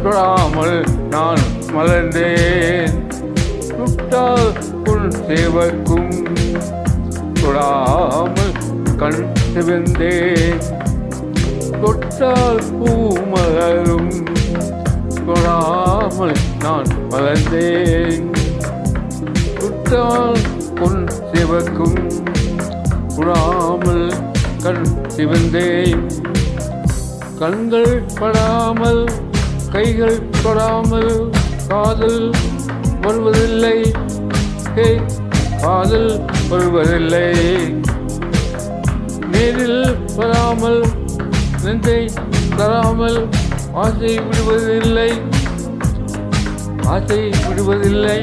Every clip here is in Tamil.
தொடாமல் நான் மலர்ந்தேன். சுட்டால் உன் சேவக்கும் தொடாமல் கண் சிவந்தேன். தொட்டால் பூ மலரும் தொடாமல் நான் மலர்ந்தேன். சுட்டால் பொன் சிவக்கும் தொடாமல் கண் சிவந்தேன். கண்கள் படாமல் கைகள் தொடாமல் காதல் வருவதில்லை. காதல் வருவதில்லை. நேரில் வராமல் நெஞ்சை தராமல் ஆசை விடுவதில்லை. ஆசை விடுவதில்லை.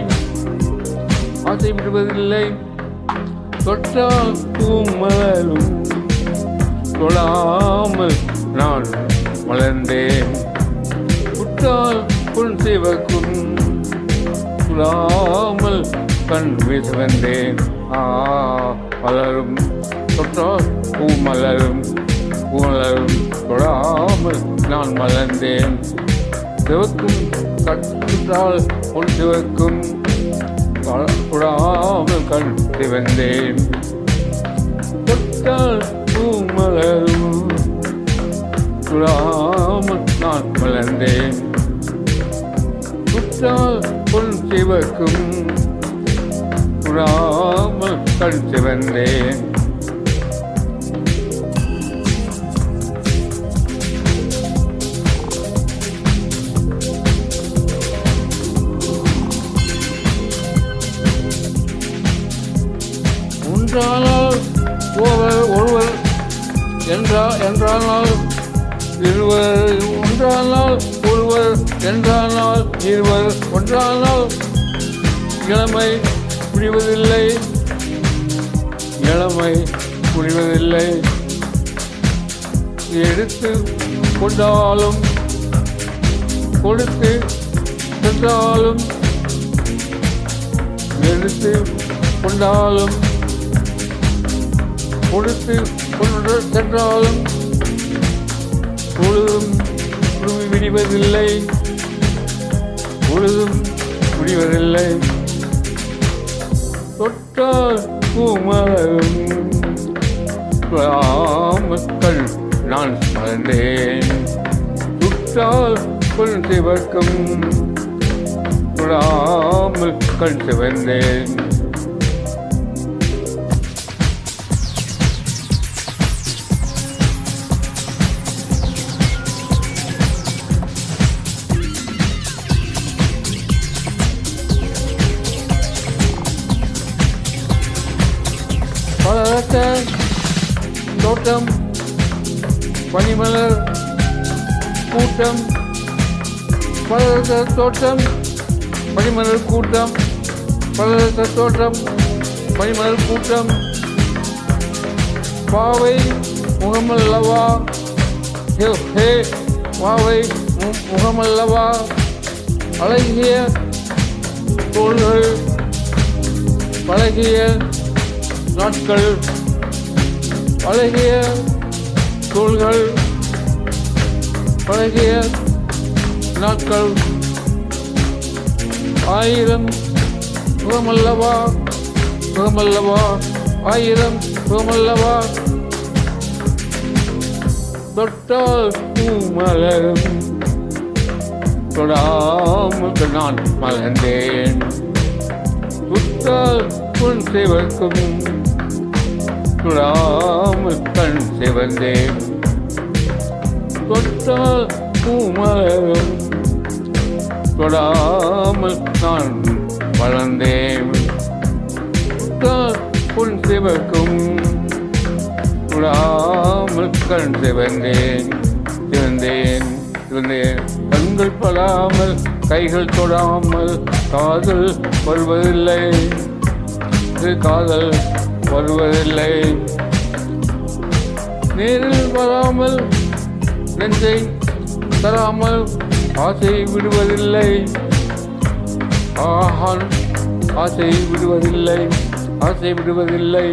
ஆசை விடுவதில்லை. தொட்டால் பூமலரும் தொடாமல் நான் மலர்ந்தேன். சுட்டால் பொன் சிவக்கும் சுடாமல் கண் வீசவந்தேன். மலரும் தொட்டால் பூ மலரும் பூமலரும் தொடாமல் நான் மலர்ந்தேன். சிவக்கும் கட்டால் பொன் சிவக்கும் தொடாமல் கண் சிவந்தேன். தொட்டால் பூ மலரும் தொடாமல் நான் மலர்ந்தேன். சுட்டால் பொன் சிவக்கும் தொடாமல் கண் சிவந்தேன். ஒன்றானால் ஒருவர் என்றானால் இருவர். ஒன்றானால் ஒருவர் என்றானால் இருவர். ஒன்றானால் இளமை புரிவதில்லை. இளமை புரிவதில்லை. எடுத்து கொண்டாலும் கொடுத்து சென்றாலும் எடுத்து கொண்டாலும் கொடுத்து கொண்டு சென்றாலும் பொழுதும் குருவி விடுவதில்லை. பொழுதும் விடுவதில்லை. தொட்டால் பூமலரும் மக்கள் நான் மறந்தேன். சுட்டால் பொன் சிவக்கும் தொடாமல் கண் சிவந்தேன். பலரத்த தோட்டம் பனிமலர் கூட்டம். பலரத்த தோட்டம் பனிமலர் கூட்டம். பலரத்த தோட்டம் பனிமலர் கூட்டம். பாவை முகமல்லவா ஹே பாவை முகமல்லவா. அழகிய தோள்கள் பழகிய நாட்கள். பழகிய தோள்கள் பழகிய நாட்கள். ஆயிரம் முகமல்லவா முகமல்லவா. ஆயிரம் முகமல்லவா. தொட்டால் பூ மலரும் தொடாமல் நான் மலர்ந்தேன். சுட்டால் பொன் சிவக்கும் தொடாமல் கண் சிவந்தேன். தொட்டால் பூ மலரும் தொடாமல் நான் வளர்ந்தேன். தொட்டால் பொன் சிவக்கும் தொடாமல் கண் சிவந்தேன். சிவந்தேன் சிவந்தேன். கண்கள் படாமல் கைகள் தொடாமல் காதல் வருவதில்லை. காதல் வருவதில்லை. நேரில் வராமல் நெஞ்சை தராமல் ஆசை விடுவதில்லை. ஆசை விடுவதில்லை. ஆசை விடுவதில்லை.